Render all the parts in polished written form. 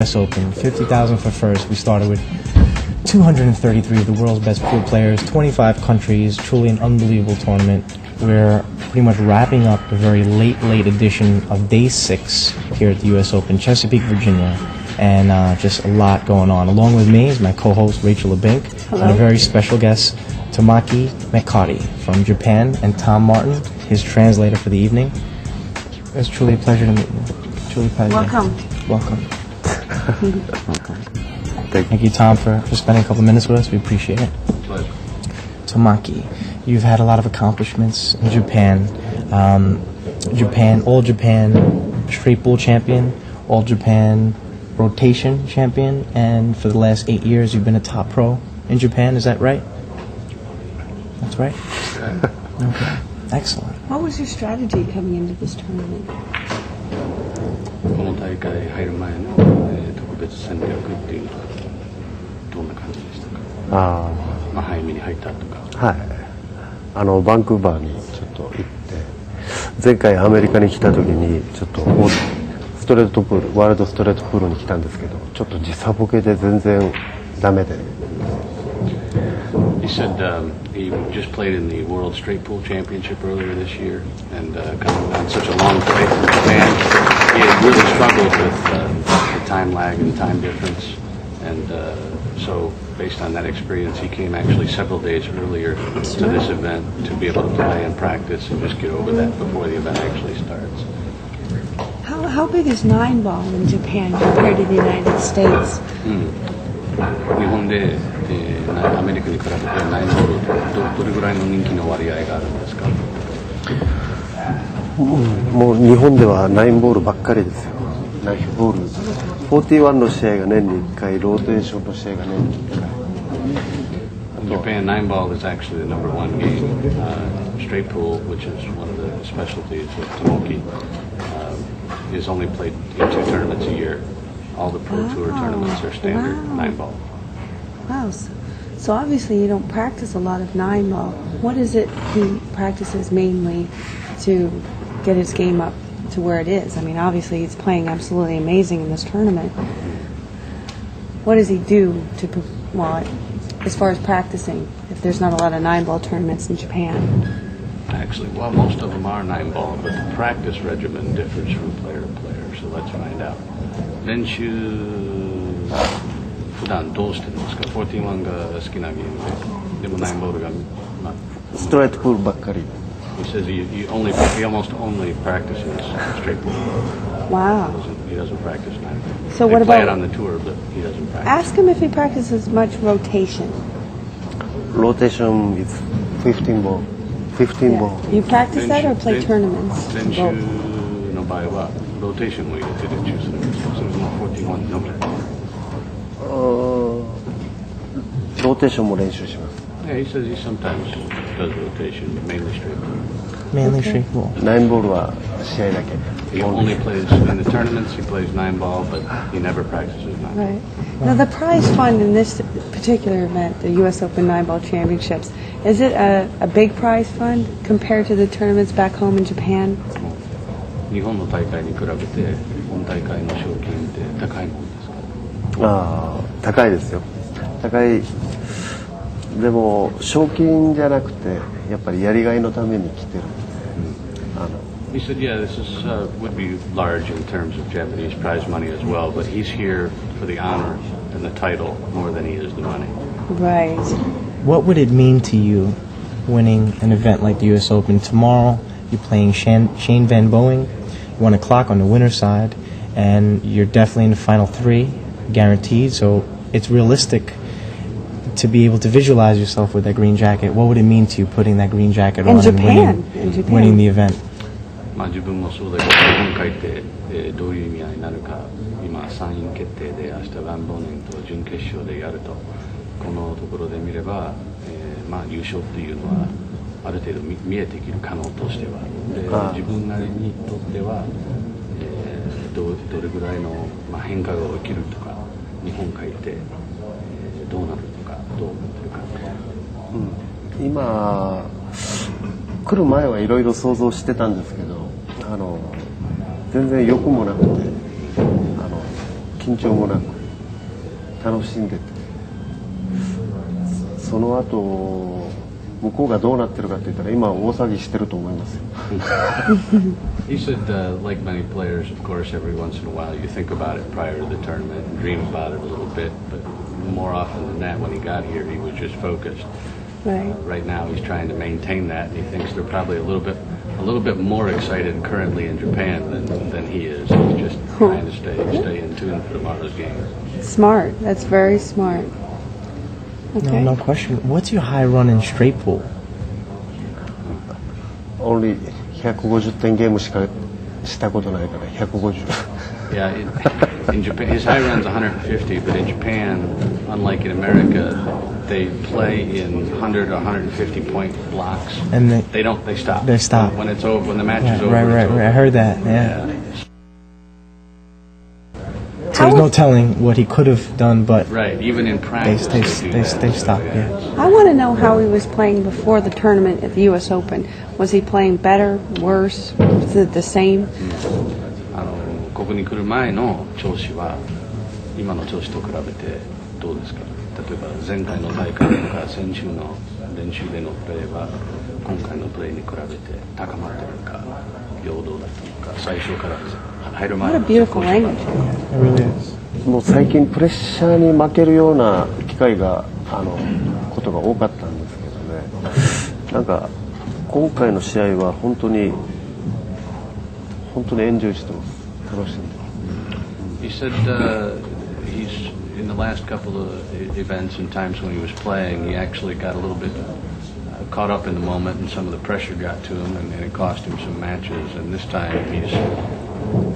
US Open, 50,000 for first. We started with 233 of the world's best pool players, 25 countries, truly an unbelievable tournament. We're pretty much wrapping up a very late edition of Day 6 here at the US Open, Chesapeake, Virginia, and just a lot going on. Along with me is my co-host, Rachel LeBink, and a very special guest, Tamaki Mekari from Japan, and Tom Martin, his translator for the evening. It's truly a pleasure to meet you. Truly a pleasure. Welcome. Thank you, Tom, for spending a couple minutes with us. We appreciate it. Pleasure. Tamaki, you've had a lot of accomplishments in Japan. All Japan straight bull champion, All Japan rotation champion, and for the last 8 years you've been a top pro in Japan. Is that right? That's right. Okay. Excellent. What was your strategy coming into this tournament? この大会入る前の、特別戦略っていうのはどんな感じでしたか？早めに入ったとか。はい。バンクーバーにちょっと行って、前回アメリカに来た時にちょっとストレートプール、ワールドストレートプールに来たんですけど、ちょっと時差ボケで全然ダメで。He said he just played in the World Straight Pool Championship earlier this year, and coming on such a long flight from Japan, he had really struggled with the time lag and time difference, and so based on that experience, he came actually several days earlier to this event to be able to play and practice and just get over that before the event actually starts. How big is 9-ball in Japan compared to the United States? 日本で、アメリカに比べて9ボールどれぐらいの人気の割合があるんですか？もう日本では9ボールばっかりですよ。9ボール。41の試合が年に1回、ローテーションの試合が年に1回。In Japan, 9-ball is actually the number one game. Straight pool, which is one of the specialties of Tomoki, is only played in 2 tournaments a year. All the Pro Tour tournaments are standard 9-ball. Wow. So obviously you don't practice a lot of 9-ball. What is it he practices mainly to get his game up to where it is? I mean, obviously he's playing absolutely amazing in this tournament. What does he do to, well, as far as practicing, if there's not a lot of 9-ball tournaments in Japan? Actually, well, most of them are 9-ball, but the practice regimen differs from player to player, so let's find out. 練習普段どうしてるんですか？41が好きなゲームで、でも9ボールが、ストレートプールばっかり。He says he almost only practices straight pool. Wow. He doesn't practice 9-ball. So what play about? it on the tour, but he doesn't practice. Ask him if he practices much rotation. Rotation is 15 ball. 15 ball. You practice that or play tournaments? 練習の場合はローテーションを入れて練習するんですか？それとも41のみ？ローテーションも練習します。Yeah, he says he sometimes does rotation, but mainly straight pool. Mainly straight ball. 9ボールは試合だけ。He only plays in the tournaments. He plays 9-ball, but he never practices 9-ball. Right. Now the prize fund in this particular event, the U.S. Open 9-ball Championships, is it a big prize fund compared to the tournaments back home in Japan? 日本の大会に比べて本大会の賞金って高いもんですか？高いですよ。高い。でも賞金じゃなくてやっぱりやりがいのために来てる。He said, yeah, this is would be large in terms of Japanese prize money as well, but he's here for the honor and the title more than he is the money. Right. What would it mean to you winning an event like the US Open? Tomorrow you're playing Shane Van Boeing, 1 o'clock on the winner's side, and you're definitely in the final 3, guaranteed, so it's realistic to be able to visualize yourself with that green jacket. What would it mean to you putting that green jacket on and winning the event? 自分もそうだけど、日本帰って、どういう意味合いになるか、今3位決定で明日バンボーネンと準決勝でやると、このところで見れば、優勝っていうのはある程度見えてくる可能としては、で自分なりにとっては、どれぐらいの、変化が起きるとか、日本帰って、どうなるとか、どう思ってるか。今来る前はいろいろ想像してたんですけど、全然欲もなくて、緊緊張もなく楽しんでて、その後向こうがどうなってるかって言ったら今大騒ぎしてると思いますよ。He said, like many players, of course, every once in a while you think about it prior to the tournament and dream about it a little bit, but more often than that, when he got here, he was just focused. Right. Right now, he's trying to maintain that, and he thinks they're probably a little bit more excited currently in Japan than he is. He's just trying to stay in tune for tomorrow's game. Smart. That's very smart. Okay. No question. What's your high run in straight pool? Only 150点ゲームしかしたことないから150。Yeah, in Japan, his high run's 150, but in Japan, unlike in America, they play in 100 or 150 point blocks. And they stop. They stop. When it's over, when the match is over. Right. I heard that. Yeah. So there's no telling what he could have done, but right, even in practice, they stop. Yeah. I want to know how he was playing before the tournament at the U.S. Open. Was he playing better, worse, was it the same? ここに来る前の調子は今の調子と比べてどうですか。例えば前回の大会とか先週の練習でのプレーは今回のプレーに比べて高まっているか平等だったのか、最初から入る前の What a beautiful language. It really is. もう最近プレッシャーに負けるような機会がことが多かったんですけどね。なんか今回の試合は本当にエンジョイしてます。楽しんでます。He said he's in the last couple of events and times when he was playing, he actually got a little bit caught up in the moment, and some of the pressure got to him, and it cost him some matches. And this time he's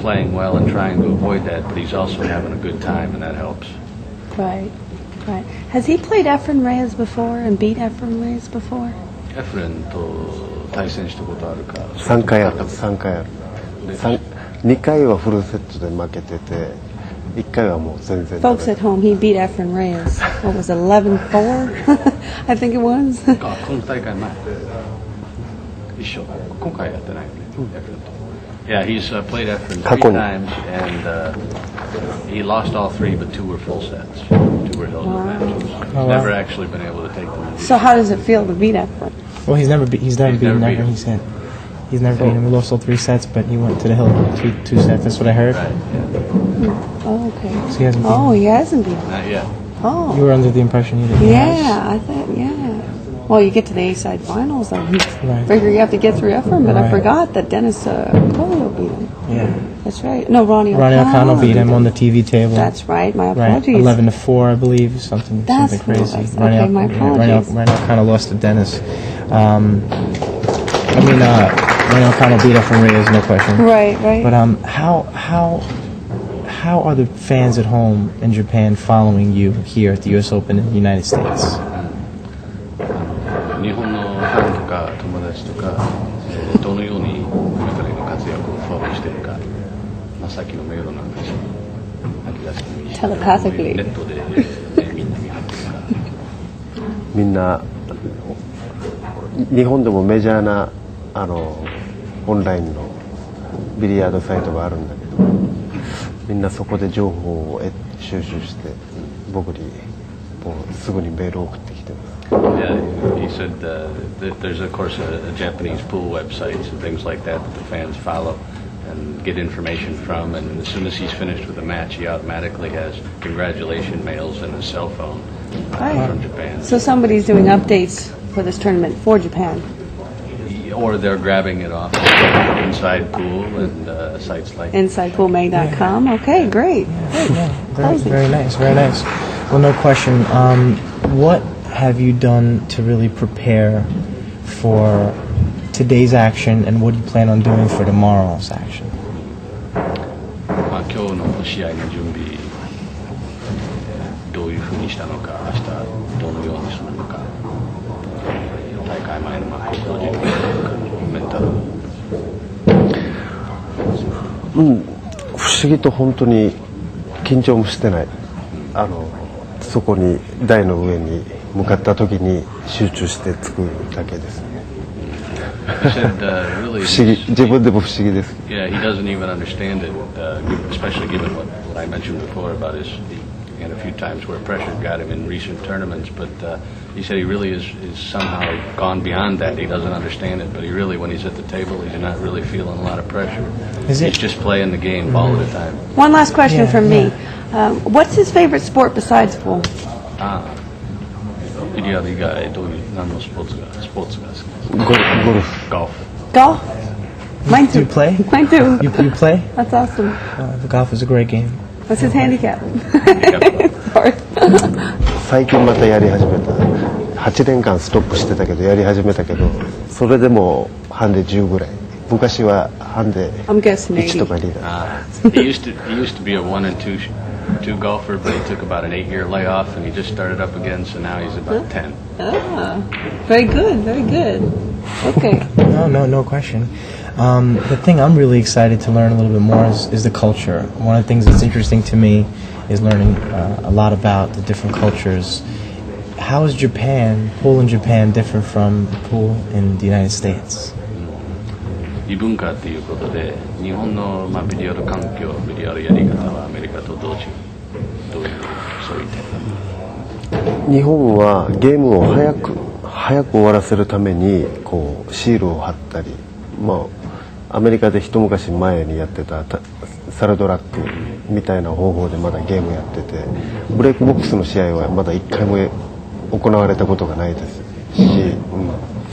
playing well and trying to avoid that, but he's also having a good time, and that helps. Right. Has he played Efren Reyes before and beat Efren Reyes before? Efren と対戦したことあるか。3回ある。2回はフルセットで負けてて、1回はもう全然。Folks at home, he beat Efren Reyes. What was it, 11-4? I think it was. この大会前一緒。今回やってないよね。Efren と。Yeah, he's played Efren 3 times, and he lost all 3, but 2 were full sets. 2 were held in matches. He's never actually been able to take them. So how does it feel to beat Efren? Well, he's never beaten Efren. He said he's never beaten him. He lost all 3 sets, but he went to the hill 2 sets. That's what I heard. Right. Yeah. Oh, okay. So he hasn't beaten him. He hasn't beaten him. Not yet. Oh. You were under the impression he did. Yeah, I thought, yeah. Well, you get to the A-side finals, I figure you have to get through Efren, but I forgot that Dennis Colio beat him. Yeah. That's right. No, Ronnie O'Connell beat him on the TV table. That's right. My apologies. 11-4, I believe. Something crazy. My apologies. Ronnie O'Connell lost to Dennis. Ronnie O'Connell beat Efren Reyes, no question. Right. But how are the fans at home in Japan following you here at the U.S. Open in the United States? 日本のファンとか友達とか、どのようにメカリの活躍をフォローしているか、さっきのメールなんですけど、Telepathically. ネットで、みんな見張ってるから。みんな日本でもメジャーなオンラインのビリヤードサイトがあるんだけど、みんなそこで情報を収集して僕にもうすぐにメールを送ってきてます。Yeah, he said that there's of course a Japanese pool websites and things like that the fans follow and get information from, and as soon as he's finished with a match, he automatically has congratulation mails in his cell phone from Japan. So somebody's doing updates for this tournament for Japan. Or they're grabbing it off Inside Pool and sites like InsidePoolMag.com. Okay, great. Very nice. Well, no question. What have you done to really prepare for today's action, and what do you plan on doing for tomorrow's action? 今日の試合の準備、どういうふうにしたのか、明日どのようにするのか、大会前の心準備とかメンタル。不思議と本当に緊張もしてない。そこに台の上に向かった時に集中して作るだけですね。不思議、自分でも不思議です。Yeah, he doesn't even understand it, especially given what I mentioned before about he had a few times where pressure got him in recent tournaments, but he said he really is somehow gone beyond that. He doesn't understand it, but he really, when he's at the table, he's not really feeling a lot of pressure. He's just playing the game ball at a time. One last question from me. What's his favorite sport besides pool? ビリヤード以外どういう何のスポーツが好きですか？ゴルフ。Golf? Mine too. You play? Mine too. You play? That's awesome. Golf is a great game. What's his handicap? Sorry. 最近またやり始めた。8年間ストップしてたけどやり始めたけど、それでもハンデ10ぐらい。昔はハンデ I'm guessing 1とか2だ。He used to be a 1 and 2 golfer, but he took about an 8-year layoff, and he just started up again. So now he's about 10. Very good, very good. Okay. No question. The thing I'm really excited to learn a little bit more is the culture. One of the things that's interesting to me is learning a lot about the different cultures. How is pool in Japan different from the pool in the United States? 異文化ということで、日本のビリヤード環境、ビリヤードやり方はアメリカとどういうそういう点。日本はゲームを早く終わらせるためにこうシールを貼ったり、アメリカで一昔前にやってたサラドラックみたいな方法でまだゲームやってて、ブレイクボックスの試合はまだ1回も行われたことがないですし、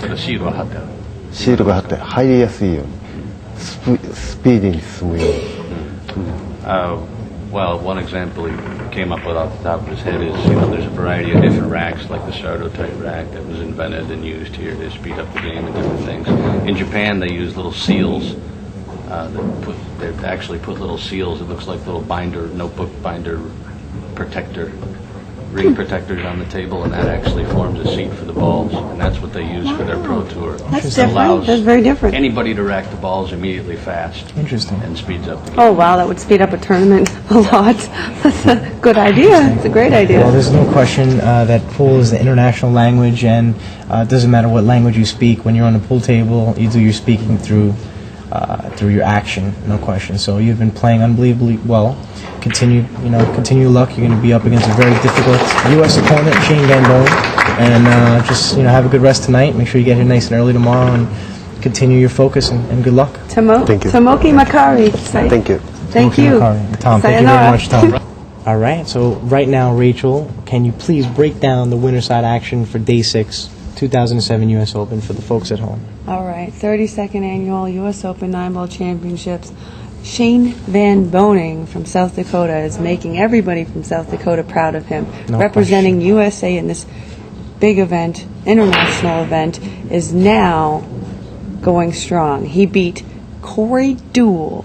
ただシールは貼ってある。シールが貼って入りやすいようにスピーディーに進むように。Well, one example he came up with off the top of his head is, there's a variety of different racks, like the Sardo type rack that was invented and used here to speed up the game and different things. In Japan, they use little seals. They actually put little seals. It looks like little notebook binder protector, ring protectors on the table, and that actually forms a seat for the balls, and that's what they use for their pro tour. That's different. That's very different. Anybody to rack the balls immediately fast. Interesting. And speeds up the game. Oh wow, that would speed up a tournament a lot. That's a good idea. It's a great idea. Well, there's no question that pool is the international language, and it doesn't matter what language you speak. When you're on the pool table, you do your speaking through your action, no question. So you've been playing unbelievably well. Continue luck. You're going to be up against a very difficult U.S. opponent, Shane Van Bowen, and just have a good rest tonight. Make sure you get here nice and early tomorrow, and continue your focus and good luck. Thank you. Tomoki Mekari. Thank you. Thank you. Tom, thank you very much, Tom. All right, so right now, Rachel, can you please break down the winner side action for Day 6, 2007 U.S. Open for the folks at home? All right, 32nd Annual U.S. Open 9-Ball Championships. Shane Van Boening from South Dakota is making everybody from South Dakota proud of him. No Representing question. USA in this big event, international event, is now going strong. He beat Corey Deuel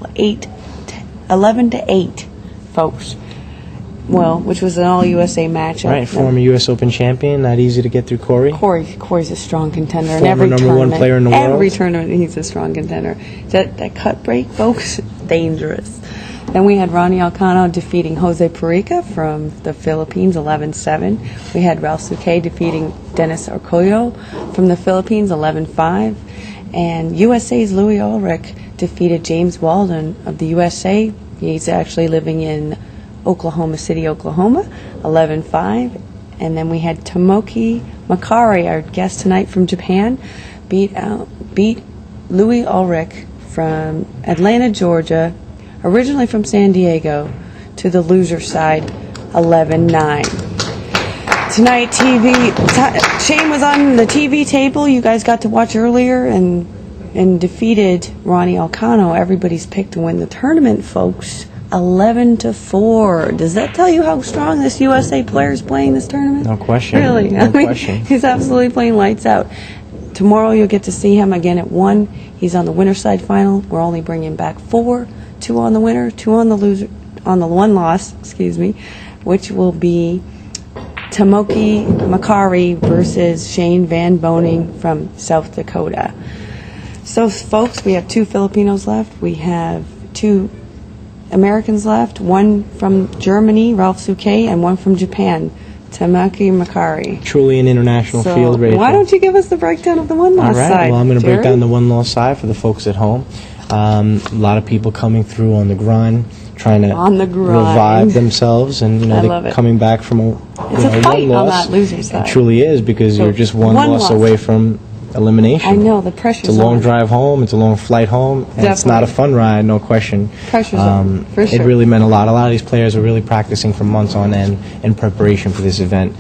11-8, folks. Well, which was an all-USA matchup. Right, former U.S. Open champion. Not easy to get through Corey. Corey's a strong contender in Former every number tournament. one player in the world. Every tournament, he's a strong contender. That cut break, folks, dangerous. Then we had Ronnie Alcano defeating Jose Perica from the Philippines, 11-7. We had Ralph Suquet defeating Dennis Arcoyo from the Philippines, 11-5. And USA's Louis Ulrich defeated James Walden of the USA. He's actually living in Oklahoma City, Oklahoma, 11-5. And then we had Tomoki Mekari, our guest tonight from Japan, beat Louis Ulrich from Atlanta, Georgia, originally from San Diego, to the loser side, 11-9. Tonight, Shane was on the TV table. You guys got to watch earlier and defeated Ronnie Alcano, everybody's pick to win the tournament, folks. 11-4. Does that tell you how strong this USA player is playing this tournament? No question. Really? No question. He's absolutely playing lights out. Tomorrow you'll get to see him again at 1. He's on the winner side final. We're only bringing back 4. 2 on the winner, 2 on the loser, on the one loss, which will be Tomoki Mekari versus Shane Van Boening from South Dakota. So, folks, we have 2 Filipinos left. We have 2 Americans left, 1 from Germany, Ralph Suquet, and 1 from Japan, Tomoki Mekari. Truly an international field, Rachel. Why don't you give us the breakdown of the one-loss side? All right, well, I'm going to break Jerry? down the one-loss side for the folks at home. A lot of people coming through on the grind, trying to On the grind. revive themselves, and I they're love it. coming back from It's a fight one on loss. that losing side. It truly is, because So you're just one one loss loss. away from elimination. I know, the pressure's It's a long on. drive home. It's a long flight home, and it's not a Definitely. fun ride, no question. Pressure's on, for sure. It really meant a lot. A lot of these players were really practicing for months on end in preparation for this event.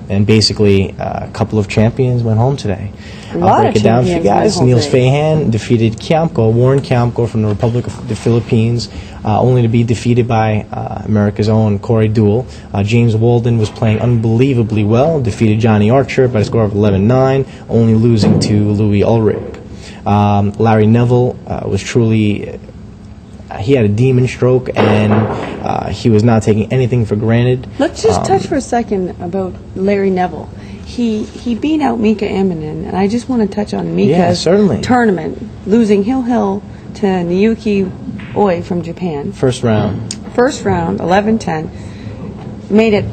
And basically, a couple of champions went home today. A lot I'll break of it down for you champions went guys. home Niels today. Fahan defeated Warren Kiamko from the Republic of the Philippines, only to be defeated by America's own Corey Deuel. James Walden was playing unbelievably well, defeated Johnny Archer by a score of 11-9, only losing to Louis Ulrich. Larry Neville was truly... he had a demon stroke, and he was not taking anything for granted. Let's just touch for a second about Larry Neville. He beat out Mika Immonen, and I just want to touch on Mika's certainly. tournament, losing Hill to Niyuki Oi from Japan. First round. First round, 11-10. Made it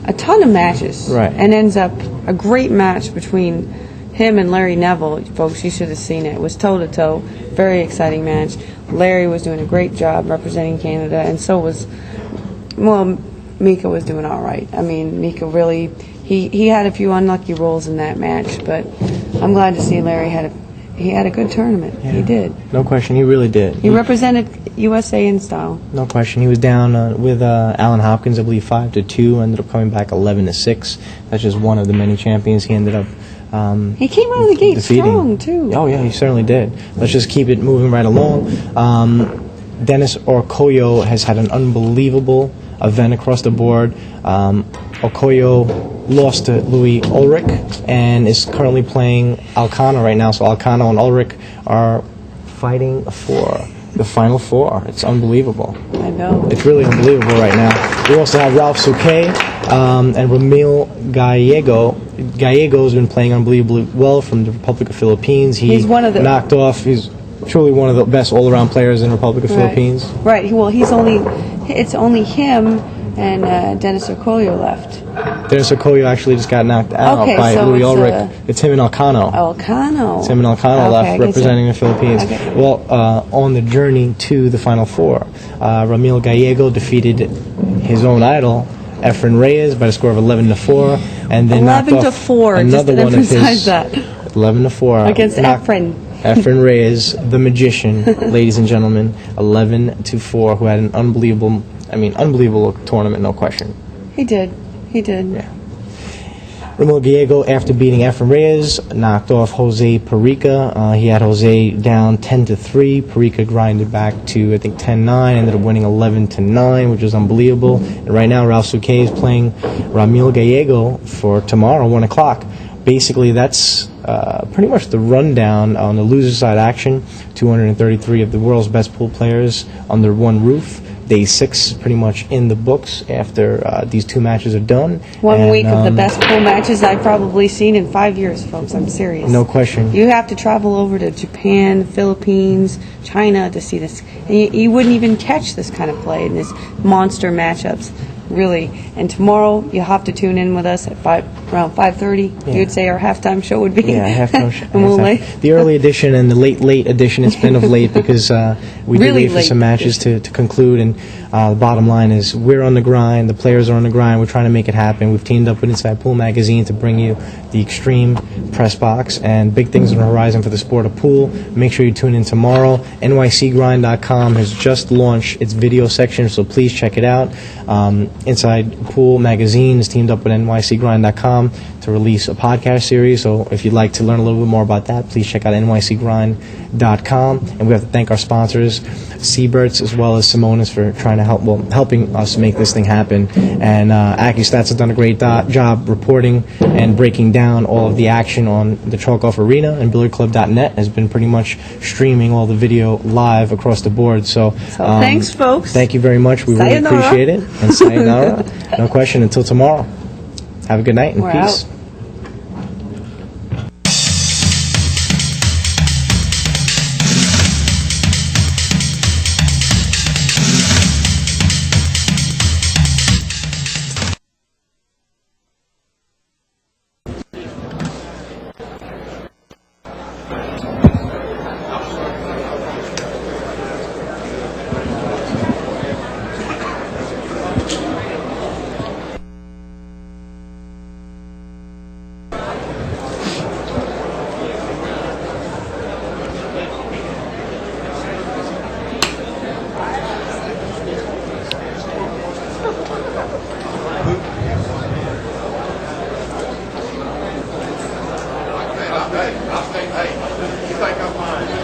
a ton of matches. Right. And ends up a great match between him and Larry Neville. Folks, you should have seen it. It was toe-to-toe. Very exciting match. Larry was doing a great job representing Canada, and so was, well, Mika was doing all right. I mean, Mika really, he had a few unlucky rolls in that match, but I'm glad to see Larry had a good tournament. Yeah. He did. No question, he really did. He represented USA in style. No question. He was down with Alan Hopkins, I believe, 5-2. Ended up coming back 11-6. That's just one of the many champions he ended up He came out of the gate defeating. strong, too. Oh, yeah, he certainly did. Let's just keep it moving right along. Dennis Orkoyo has had an unbelievable event across the board. Okoyo lost to Louis Ulrich and is currently playing Alcano right now. So Alcano and Ulrich are fighting for the Final Four. It's unbelievable. I know. It's really unbelievable right now. We also have Ralph Souquet and Ramil Gallego. Gallego's been playing unbelievably well from the Republic of Philippines. He's one of the- knocked off. He's truly one of the best all-around players in the Republic of Philippines. Right. Well, it's only him and Dennis Okoyo left. Dennis Okoyo actually just got knocked out Okay, by so Louis it's, Ulrich. It's him and Alcano. Alcano. It's him and Alcano Okay, left I guess representing the Philippines. Okay. Well, on the journey to the Final Four, Ramil Gallego defeated his own idol, Efren Reyes, by a score of 11-4, and then knocked 11-4. off Just another to one of his emphasize that. 11-4 Against Efren. Efren Reyes, the magician, ladies and gentlemen, 11-4, who had an unbelievable tournament, no question. He did. Yeah. Ramil Gallego, after beating Efren Reyes, knocked off Jose Perica. He had Jose down 10-3. Perica grinded back to, I think, 10-9. Ended up winning 11-9, which was unbelievable. And right now, Ralph Souquet is playing Ramil Gallego for tomorrow, 1 o'clock. Basically, that's pretty much the rundown on the loser side action. 233 of the world's best pool players under one roof. Day 6 pretty much in the books after these two matches are done. One week of the best pool matches I've probably seen in 5 years, folks. I'm serious. No question. You have to travel over to Japan, Philippines, China to see this. And you wouldn't even catch this kind of play in these monster matchups, really. And tomorrow you'll have to tune in with us at around 5:30. Yeah. You'd say our halftime show would be. Yeah, halftime show. And we'll lay- The early edition and the late edition, it's been of late because we did Really wait for late some matches to conclude. And the bottom line is we're on the grind. The players are on the grind. We're trying to make it happen. We've teamed up with Inside Pool Magazine to bring you the Extreme Press Box and big things on the horizon for the sport of pool. Make sure you tune in tomorrow. NYCGrind.com has just launched its video section, so please check it out. Inside Pool Magazine has teamed up with NYCGrind.com to release a podcast series. So if you'd like to learn a little bit more about that, please check out NYCGrind.com. And we have to thank our sponsors, Seaberts, as well as Simonis, for trying to helping us make this thing happen. And AccuStats has done a great job reporting and breaking down all of the action on the Chalk Off Arena, and BilliardClub.net has been pretty much streaming all the video live across the board. So thanks, folks. Thank you very much. We really Sayonara. appreciate it. And sayonara. No question. Until tomorrow. Have a good night and We're peace. out. はい、はい、はい。